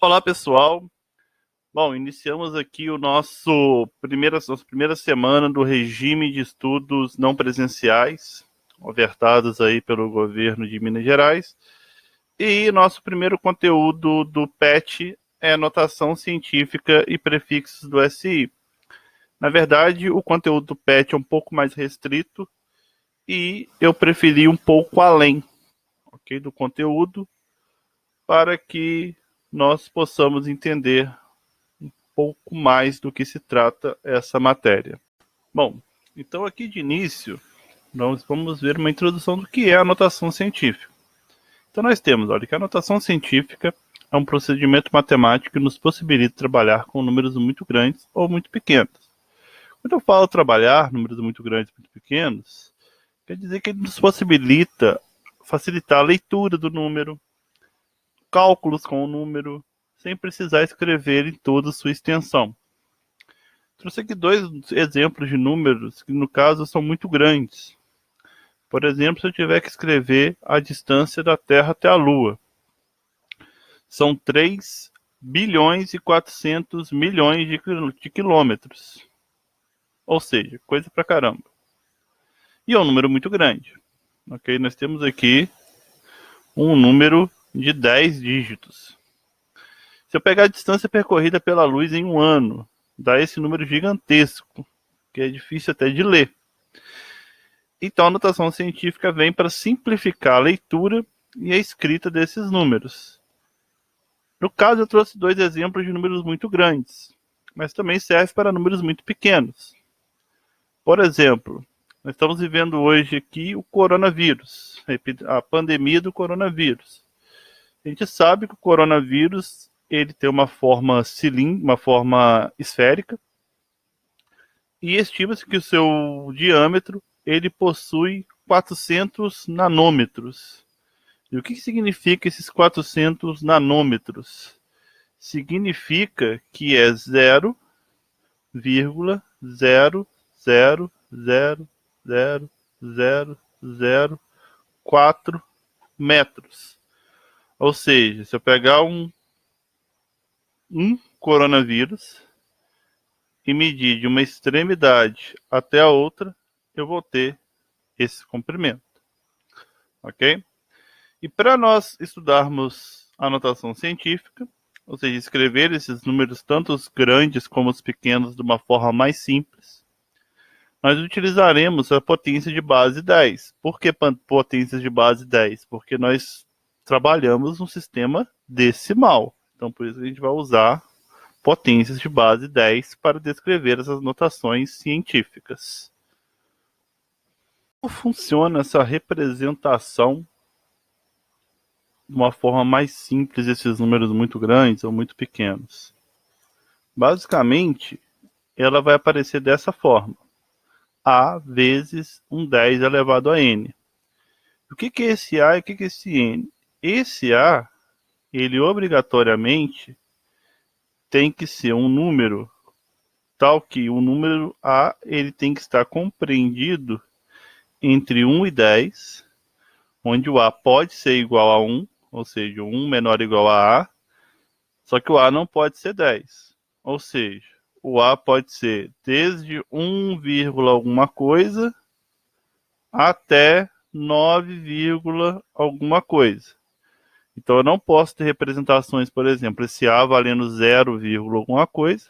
Olá, pessoal. Bom, iniciamos aqui nossa primeira semana do regime de estudos não presenciais, ofertados aí pelo governo de Minas Gerais. E nosso primeiro conteúdo do PET é notação científica e prefixos do SI. Na verdade, o conteúdo do PET é um pouco mais restrito e eu preferi um pouco além, ok, do conteúdo, para que nós possamos entender um pouco mais do que se trata essa matéria. Bom, então aqui de início, nós vamos ver uma introdução do que é a notação científica. Então nós temos, olha, que a notação científica é um procedimento matemático que nos possibilita trabalhar com números muito grandes ou muito pequenos. Quando eu falo trabalhar números muito grandes ou muito pequenos, quer dizer que ele nos possibilita facilitar a leitura do número, cálculos com o número, sem precisar escrever em toda a sua extensão. Trouxe aqui dois exemplos de números que, no caso, são muito grandes. Por exemplo, se eu tiver que escrever a distância da Terra até a Lua, são 3 bilhões e 400 milhões de quilômetros. Ou seja, coisa pra caramba. E é um número muito grande. Ok? Nós temos aqui um número de 10 dígitos. Se eu pegar a distância percorrida pela luz em um ano, dá esse número gigantesco, que é difícil até de ler. Então a notação científica vem para simplificar a leitura e a escrita desses números. No caso, eu trouxe dois exemplos de números muito grandes, mas também serve para números muito pequenos. Por exemplo, nós estamos vivendo hoje aqui o coronavírus, a pandemia do coronavírus. A gente sabe que o coronavírus ele tem uma forma uma forma esférica, e estima-se que o seu diâmetro ele possui 400 nanômetros. E o que significa esses 400 nanômetros? Significa que é 0,0000004 metros. Ou seja, se eu pegar um coronavírus e medir de uma extremidade até a outra, eu vou ter esse comprimento. Ok? E para nós estudarmos a notação científica, ou seja, escrever esses números, tanto os grandes como os pequenos, de uma forma mais simples, nós utilizaremos a potência de base 10. Por que potência de base 10? Porque nós trabalhamos um sistema decimal. Então, por isso a gente vai usar potências de base 10 para descrever essas notações científicas. Como funciona essa representação de uma forma mais simples desses números muito grandes ou muito pequenos? Basicamente, ela vai aparecer dessa forma: A vezes um 10 elevado a n. O que é esse A e o que é esse n? Esse A, ele obrigatoriamente tem que ser um número tal que o número A ele tem que estar compreendido entre 1 e 10, onde o A pode ser igual a 1, ou seja, 1 menor ou igual a A, só que o A não pode ser 10. Ou seja, o A pode ser desde 1, alguma coisa até 9, alguma coisa. Então eu não posso ter representações, por exemplo, esse A valendo 0, alguma coisa,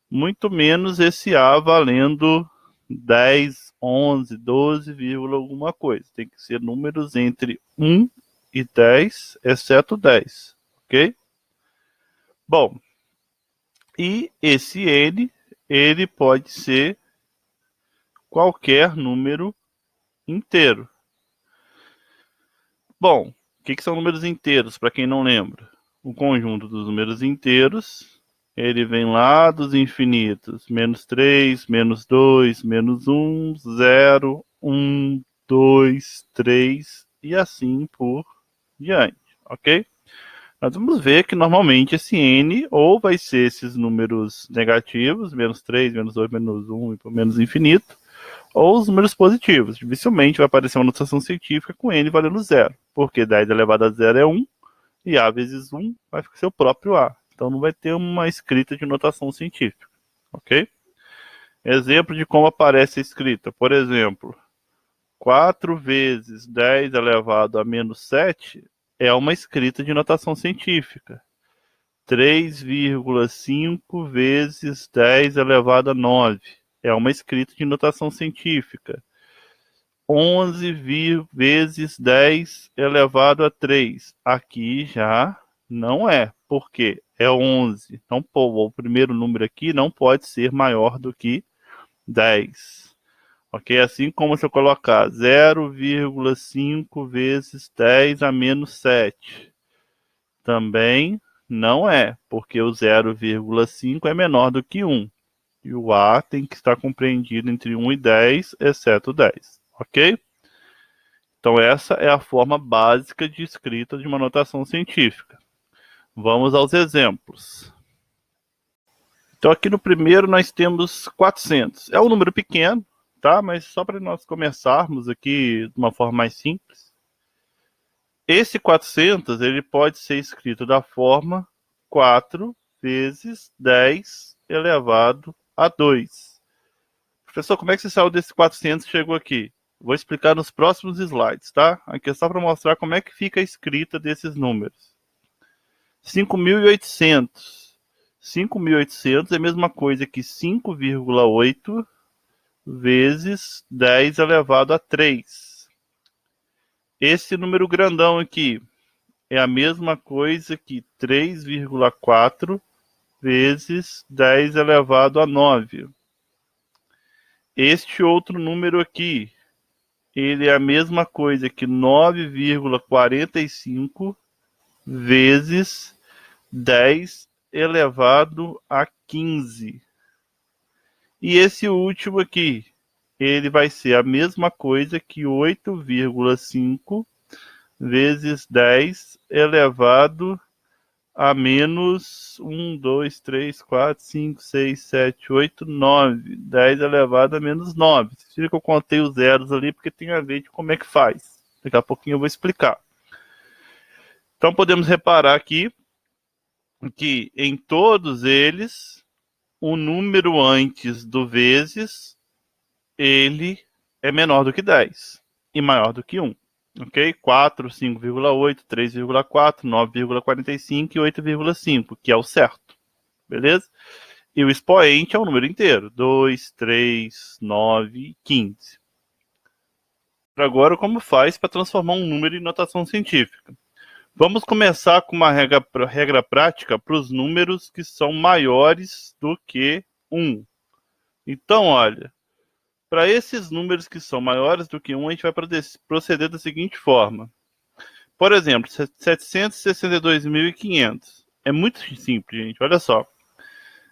muito menos esse A valendo 10, 11, 12, alguma coisa. Tem que ser números entre 1 e 10, exceto 10, ok? Bom, e esse N, ele pode ser qualquer número inteiro. Bom, o que são números inteiros, para quem não lembra? O conjunto dos números inteiros, ele vem lá dos infinitos. Menos 3, menos 2, menos 1, 0, 1, 2, 3 e assim por diante, ok? Nós vamos ver que normalmente esse n ou vai ser esses números negativos, menos 3, menos 2, menos 1 e menos infinito, ou os números positivos. Dificilmente vai aparecer uma notação científica com n valendo 0, porque 10 elevado a 0 é 1, E A vezes 1 vai ser o próprio A. Então não vai ter uma escrita de notação científica, ok? Exemplo de como aparece a escrita. Por exemplo, 4 vezes 10 elevado a menos 7 é uma escrita de notação científica. 3,5 vezes 10 elevado a 9 é uma escrita de notação científica. 11 vezes 10 elevado a 3. Aqui já não é, porque é 11. Então, o primeiro número aqui não pode ser maior do que 10. Ok? Assim como se eu colocar 0,5 vezes 10 a menos 7. Também não é, porque o 0,5 é menor do que 1. E o A tem que estar compreendido entre 1 e 10, exceto 10. Ok? Então essa é a forma básica de escrita de uma notação científica. Vamos aos exemplos. Então aqui no primeiro nós temos 400. É um número pequeno, tá? Mas só para nós começarmos aqui de uma forma mais simples. Esse 400 ele pode ser escrito da forma 4 vezes 10 elevado a 2. Professor, como é que você saiu desse 400 e chegou aqui? Vou explicar nos próximos slides, tá? Aqui é só para mostrar como é que fica a escrita desses números. 5.800. 5.800 é a mesma coisa que 5,8 vezes 10 elevado a 3. Esse número grandão aqui é a mesma coisa que 3,4 vezes 10 elevado a 9. Este outro número aqui, ele é a mesma coisa que 9,45 vezes 10 elevado a 15. E esse último aqui, ele vai ser a mesma coisa que 8,5 vezes 10 elevado a menos 1, 2, 3, 4, 5, 6, 7, 8, 9. 10 elevado a menos 9. Vocês viram que eu contei os zeros ali porque tem a ver de como é que faz. Daqui a pouquinho eu vou explicar. Então podemos reparar aqui que em todos eles, o número antes do vezes, ele é menor do que 10 e maior do que 1. Ok? 4, 5,8, 3,4, 9,45 e 8,5, que é o certo. Beleza? E o expoente é um número inteiro. 2, 3, 9 e 15. Agora, como faz para transformar um número em notação científica? Vamos começar com uma regra prática para os números que são maiores do que 1. Então, olha, para esses números que são maiores do que 1, a gente vai proceder da seguinte forma. Por exemplo, 762.500. É muito simples, gente. Olha só.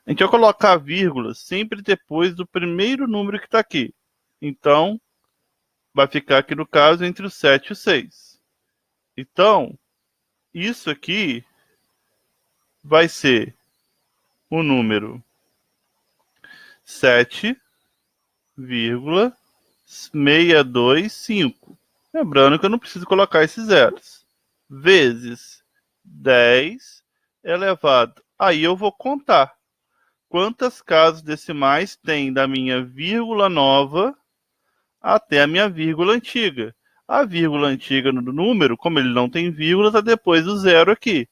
A gente vai colocar a vírgula sempre depois do primeiro número que está aqui. Então, vai ficar aqui no caso entre o 7 e o 6. Então, isso aqui vai ser o número 7,625. Lembrando que eu não preciso colocar esses zeros. Vezes 10 elevado. Aí eu vou contar quantas casas decimais tem da minha vírgula nova até a minha vírgula antiga. A vírgula antiga no número, como ele não tem vírgula, está depois do zero aqui.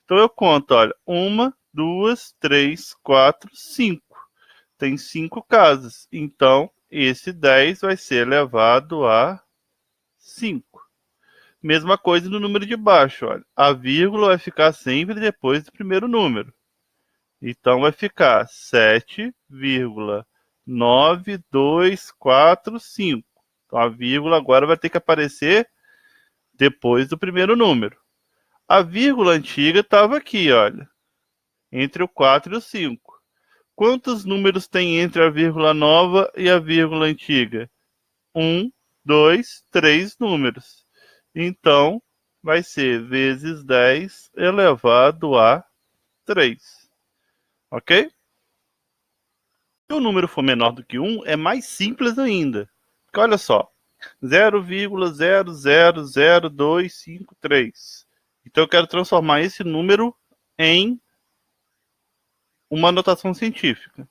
Então eu conto, olha, 1, 2, 3, 4, 5. Tem 5 casas. Então, esse 10 vai ser elevado a 5. Mesma coisa no número de baixo, olha. A vírgula vai ficar sempre depois do primeiro número. Então vai ficar 7,9245. Então a vírgula agora vai ter que aparecer depois do primeiro número. A vírgula antiga estava aqui, olha, entre o 4 e o 5. Quantos números tem entre a vírgula nova e a vírgula antiga? 1, 2, 3 números. Então, vai ser vezes 10 elevado a 3. Ok? Se o número for menor do que 1, é mais simples ainda. Porque olha só, 0,0000253. Então eu quero transformar esse número em uma notação científica.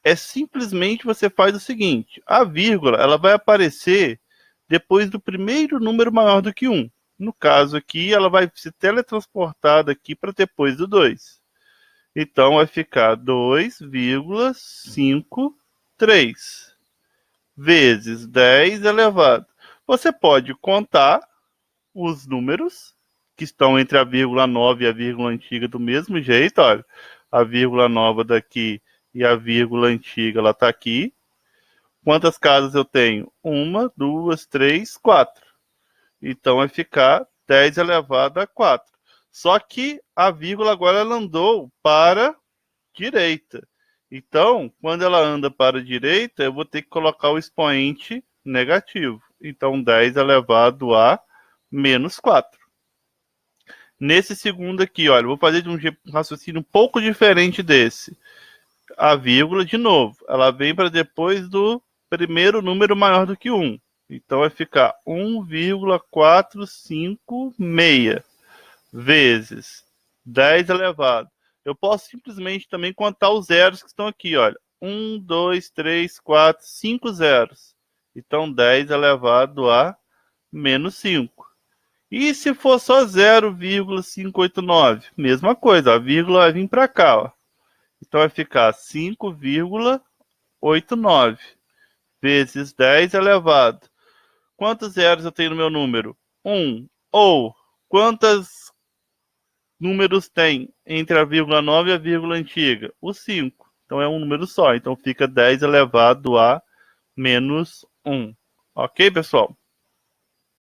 É simplesmente você faz o seguinte: a vírgula ela vai aparecer depois do primeiro número maior do que 1. No caso aqui, ela vai se teletransportada aqui para depois do 2. Então vai ficar 2,53 vezes 10 elevado. Você pode contar os números que estão entre a vírgula nova e a vírgula antiga do mesmo jeito. Olha, a vírgula nova daqui e a vírgula antiga ela está aqui. Quantas casas eu tenho? 1, 2, 3, 4. Então vai ficar 10 elevado a 4. Só que a vírgula agora ela andou para a direita. Então, quando ela anda para a direita, eu vou ter que colocar o expoente negativo. Então, 10 elevado a menos 4. Nesse segundo aqui, olha, eu vou fazer de um raciocínio um pouco diferente desse. A vírgula, de novo, ela vem para depois do primeiro número maior do que 1. Então vai ficar 1,456 vezes 10 elevado. Eu posso simplesmente também contar os zeros que estão aqui, olha. 1, 2, 3, 4, 5 zeros. Então 10 elevado a menos 5. E se for só 0,589? Mesma coisa, a vírgula vai vir para cá, ó. Então vai ficar 5,89 vezes 10 elevado. Quantos zeros eu tenho no meu número? 1. Ou quantos números tem entre a vírgula nova e a vírgula antiga? O 5. Então é um número só. Então fica 10 elevado a menos 1. Ok, pessoal?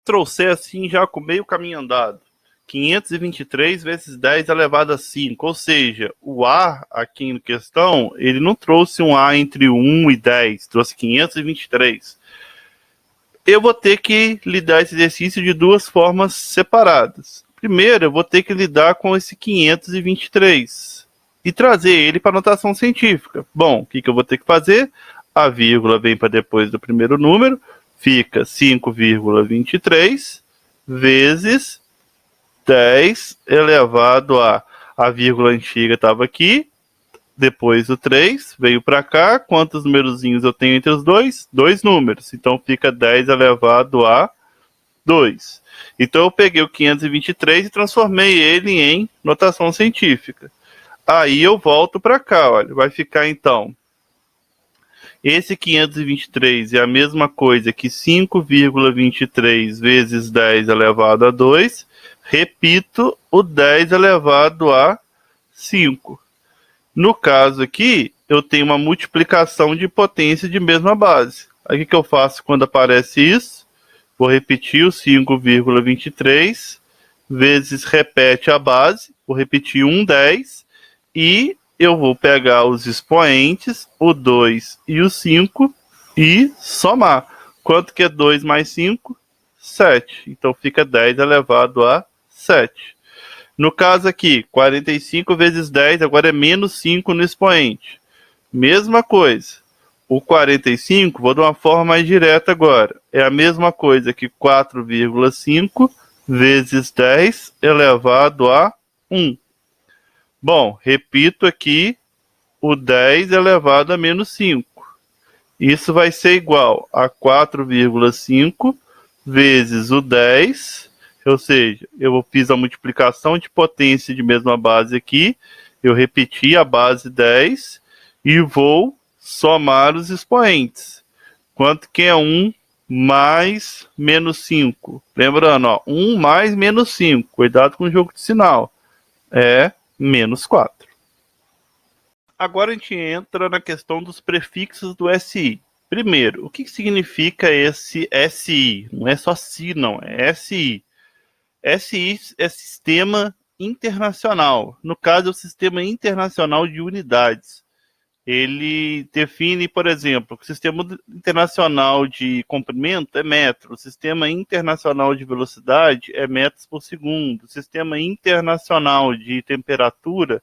Trouxer assim já com meio caminho andado. 523 vezes 10 elevado a 5, ou seja, o A aqui em questão, ele não trouxe um A entre 1 e 10, trouxe 523. Eu vou ter que lidar esse exercício de duas formas separadas. Primeiro, eu vou ter que lidar com esse 523 e trazer ele para a notação científica. Bom, o que eu vou ter que fazer? A vírgula vem para depois do primeiro número, fica 5,23 vezes 10 elevado a vírgula antiga estava aqui, depois o 3 veio para cá. Quantos numerozinhos eu tenho entre os dois? 2 números. Então fica 10 elevado a 2. Então eu peguei o 523 e transformei ele em notação científica. Aí eu volto para cá, olha, vai ficar então. Esse 523 é a mesma coisa que 5,23 vezes 10 elevado a 2. Repito, o 10 elevado a 5. No caso aqui, eu tenho uma multiplicação de potência de mesma base. Aí o que eu faço quando aparece isso? Vou repetir o 5,23 vezes repete a base. Vou repetir um 10 e eu vou pegar os expoentes, o 2 e o 5 e somar. Quanto que é 2 mais 5? 7. Então fica 10 elevado a 7. No caso aqui, 45 vezes 10, agora é menos 5 no expoente. Mesma coisa. O 45, vou dar uma forma mais direta agora. É a mesma coisa que 4,5 vezes 10 elevado a 1. Bom, repito aqui o 10 elevado a menos 5. Isso vai ser igual a 4,5 vezes o 10, ou seja, eu fiz a multiplicação de potência de mesma base aqui, eu repeti a base 10 e vou somar os expoentes. Quanto que é 1 mais menos 5? Lembrando, ó, 1 mais menos 5, cuidado com o jogo de sinal, é menos 4. Agora a gente entra na questão dos prefixos do SI. Primeiro, o que significa esse SI? Não é só SI, não, é SI. SI é Sistema Internacional. No caso, é o Sistema Internacional de Unidades. Ele define, por exemplo, que o Sistema Internacional de Comprimento é metro, o Sistema Internacional de Velocidade é metros por segundo, o Sistema Internacional de Temperatura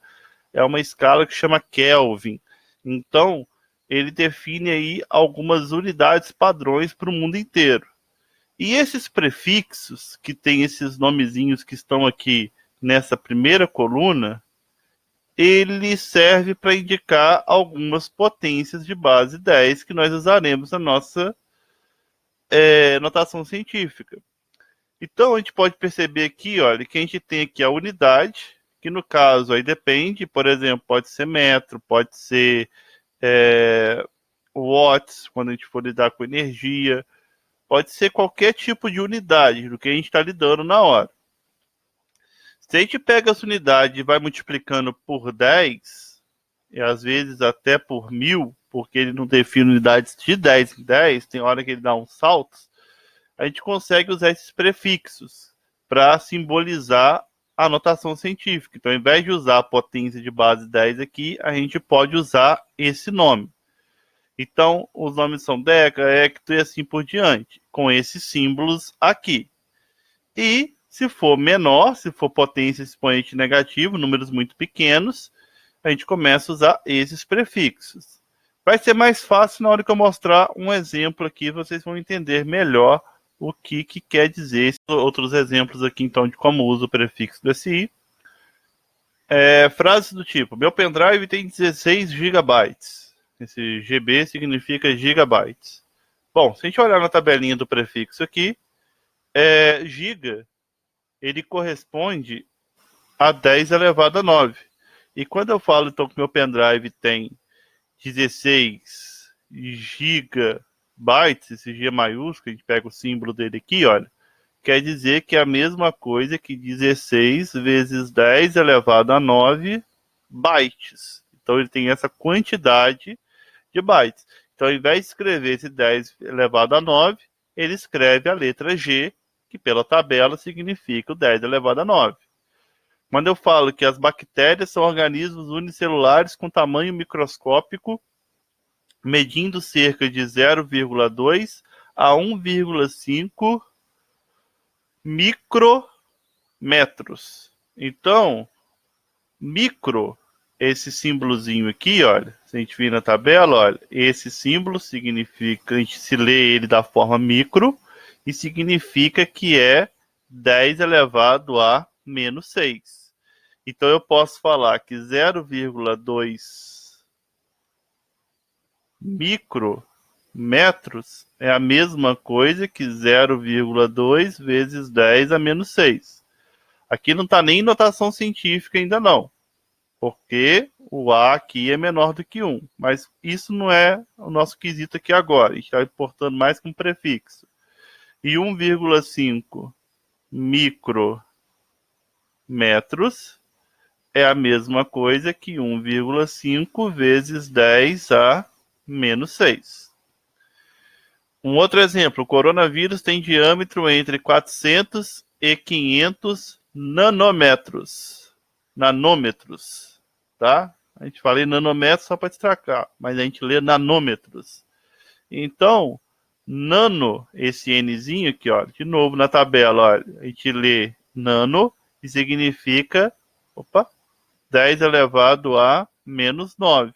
é uma escala que chama Kelvin. Então, ele define aí algumas unidades padrões para o mundo inteiro. E esses prefixos, que tem esses nomezinhos que estão aqui nessa primeira coluna, ele serve para indicar algumas potências de base 10 que nós usaremos na nossa notação científica. Então, a gente pode perceber aqui, olha, que a gente tem aqui a unidade, que no caso aí depende, por exemplo, pode ser metro, pode ser watts, quando a gente for lidar com energia, pode ser qualquer tipo de unidade do que a gente está lidando na hora. Se a gente pega essa unidade e vai multiplicando por 10, e às vezes até por 1000, porque ele não define unidades de 10 em 10, tem hora que ele dá uns saltos, a gente consegue usar esses prefixos para simbolizar a notação científica. Então, ao invés de usar a potência de base 10 aqui, a gente pode usar esse nome. Então, os nomes são deca, hecto e assim por diante, com esses símbolos aqui. E, se for menor, se for potência expoente negativo, números muito pequenos, a gente começa a usar esses prefixos. Vai ser mais fácil na hora que eu mostrar um exemplo aqui, vocês vão entender melhor o que quer dizer. Outros exemplos aqui, então, de como usa o prefixo do SI. Frases do tipo, meu pendrive tem 16 GB. Esse GB significa gigabytes. Bom, se a gente olhar na tabelinha do prefixo aqui, giga, ele corresponde a 10 elevado a 9. E quando eu falo, então, que meu pendrive tem 16 GB, esse G maiúsculo, a gente pega o símbolo dele aqui, olha, quer dizer que é a mesma coisa que 16 vezes 10 elevado a 9 bytes. Então ele tem essa quantidade de bytes. Então, ao invés de escrever esse 10 elevado a 9, ele escreve a letra G, que pela tabela significa o 10 elevado a 9. Quando eu falo que as bactérias são organismos unicelulares com tamanho microscópico, medindo cerca de 0,2 a 1,5 micrometros. Então, micro, esse símbolozinho aqui, olha, se a gente vir na tabela, olha, esse símbolo significa, a gente se lê ele da forma micro, e significa que é 10 elevado a menos 6. Então, eu posso falar que 0,2 micrometros é a mesma coisa que 0,2 vezes 10 a menos 6. Aqui não está nem em notação científica ainda não, porque o A aqui é menor do que 1. Mas isso não é o nosso quesito aqui agora. A gente está importando mais com prefixo. E 1,5 micrometros é a mesma coisa que 1,5 vezes 10 a menos 6. Um outro exemplo, o coronavírus tem diâmetro entre 400 e 500 nanômetros, tá? A gente fala em nanômetros só para destacar, mas a gente lê nanômetros. Então, nano, esse Nzinho aqui, ó, de novo na tabela, olha, a gente lê nano e significa, 10 elevado a menos 9.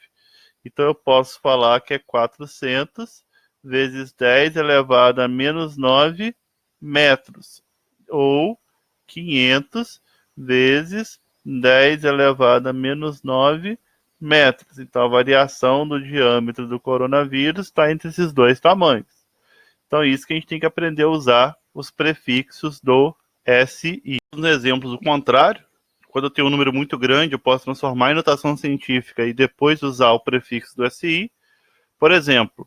Então, eu posso falar que é 400 vezes 10 elevado a menos 9 metros. Ou 500 vezes 10 elevado a menos 9 metros. Então, a variação do diâmetro do coronavírus está entre esses dois tamanhos. Então, é isso que a gente tem que aprender a usar os prefixos do SI. Nos exemplos, o contrário. Quando eu tenho um número muito grande, eu posso transformar em notação científica e depois usar o prefixo do SI. Por exemplo,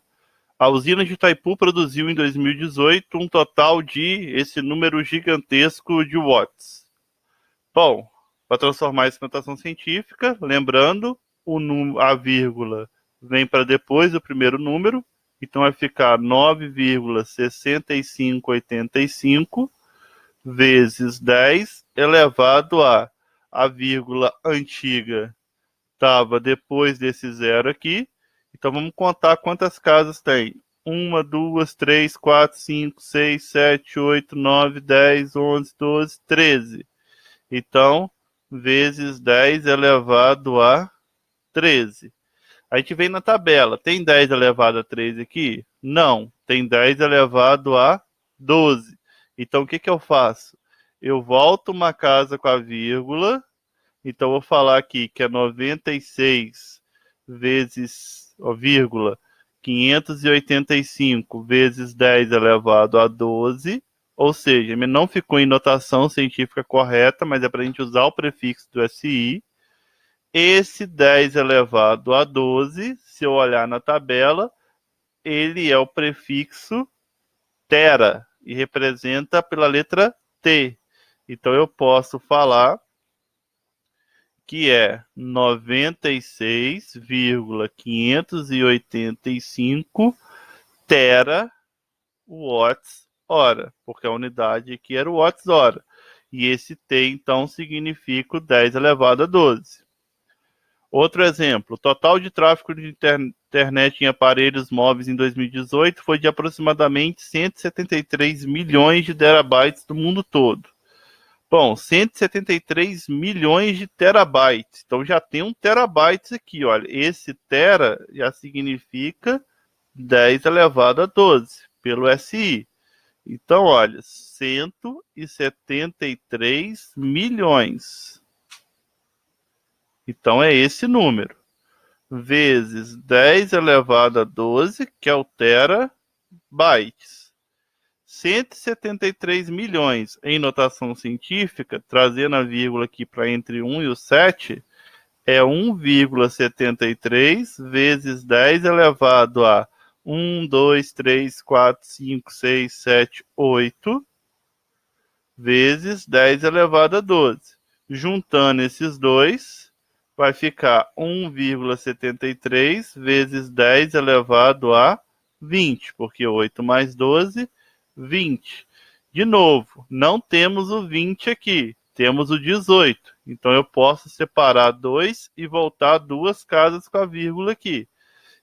a usina de Itaipu produziu em 2018 um total de esse número gigantesco de watts. Bom, para transformar isso em notação científica, lembrando, a vírgula vem para depois do primeiro número, então vai ficar 9,6585 vezes 10 elevado a vírgula antiga estava depois desse zero aqui. Então vamos contar quantas casas tem. 1, 2, 3, 4, 5, 6, 7, 8, 9, 10, 11, 12, 13. Então, vezes 10 elevado a 13. A gente vem na tabela. Tem 10 elevado a 13 aqui? Não. Tem 10 elevado a 12. Então, o que que eu faço? Eu volto uma casa com a vírgula. Então, eu vou falar aqui que é 96 vezes, ó, vírgula, 585 vezes 10 elevado a 12. Ou seja, não ficou em notação científica correta, mas é para a gente usar o prefixo do SI. Esse 10 elevado a 12, se eu olhar na tabela, ele é o prefixo tera e representa pela letra T. Então eu posso falar que é 96,585 tera watts hora, porque a unidade aqui era o watts hora. E esse T, então, significa o 10 elevado a 12. Outro exemplo, o total de tráfego de internet em aparelhos móveis em 2018 foi de aproximadamente 173 milhões de terabytes do mundo todo. Bom, 173 milhões de terabytes. Então já tem um terabytes aqui, olha. Esse tera já significa 10 elevado a 12 pelo SI. Então, olha, 173 milhões. Então é esse número. Vezes 10 elevado a 12, que é o terabytes. 173 milhões em notação científica, trazendo a vírgula aqui para entre 1 e o 7, é 1,73 vezes 10 elevado a 1, 2, 3, 4, 5, 6, 7, 8, vezes 10 elevado a 12. Juntando esses dois, vai ficar 1,73 vezes 10 elevado a 20, porque 8 mais 12, 20. De novo, não temos o 20 aqui, temos o 18. Então eu posso separar 2 e voltar 2 casas com a vírgula aqui.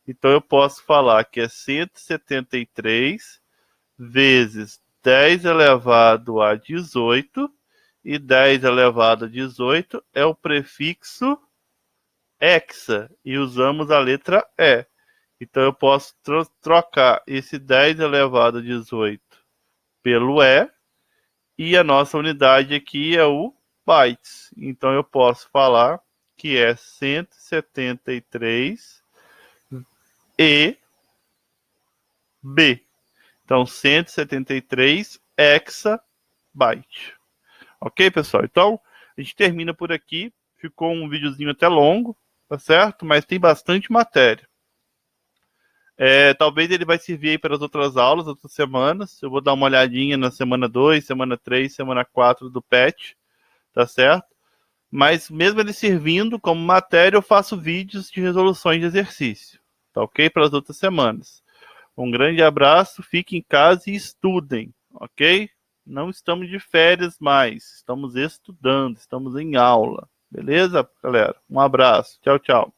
Então eu posso falar que é 173 vezes 10 elevado a 18, e 10 elevado a 18 é o prefixo hexa, e usamos a letra E. Então eu posso trocar esse 10 elevado a 18 pelo e a nossa unidade aqui é o bytes. Então eu posso falar que é 173 EB. Então 173 hexabyte. Ok, pessoal? Então a gente termina por aqui. Ficou um videozinho até longo, tá certo? Mas tem bastante matéria. Talvez ele vai servir aí para as outras aulas, outras semanas. Eu vou dar uma olhadinha na semana 2, semana 3, semana 4 do PET, tá certo? Mas mesmo ele servindo como matéria, eu faço vídeos de resoluções de exercício, tá ok? Para as outras semanas. Um grande abraço, fiquem em casa e estudem, ok? Não estamos de férias mais, estamos estudando, estamos em aula. Beleza, galera? Um abraço. Tchau, tchau.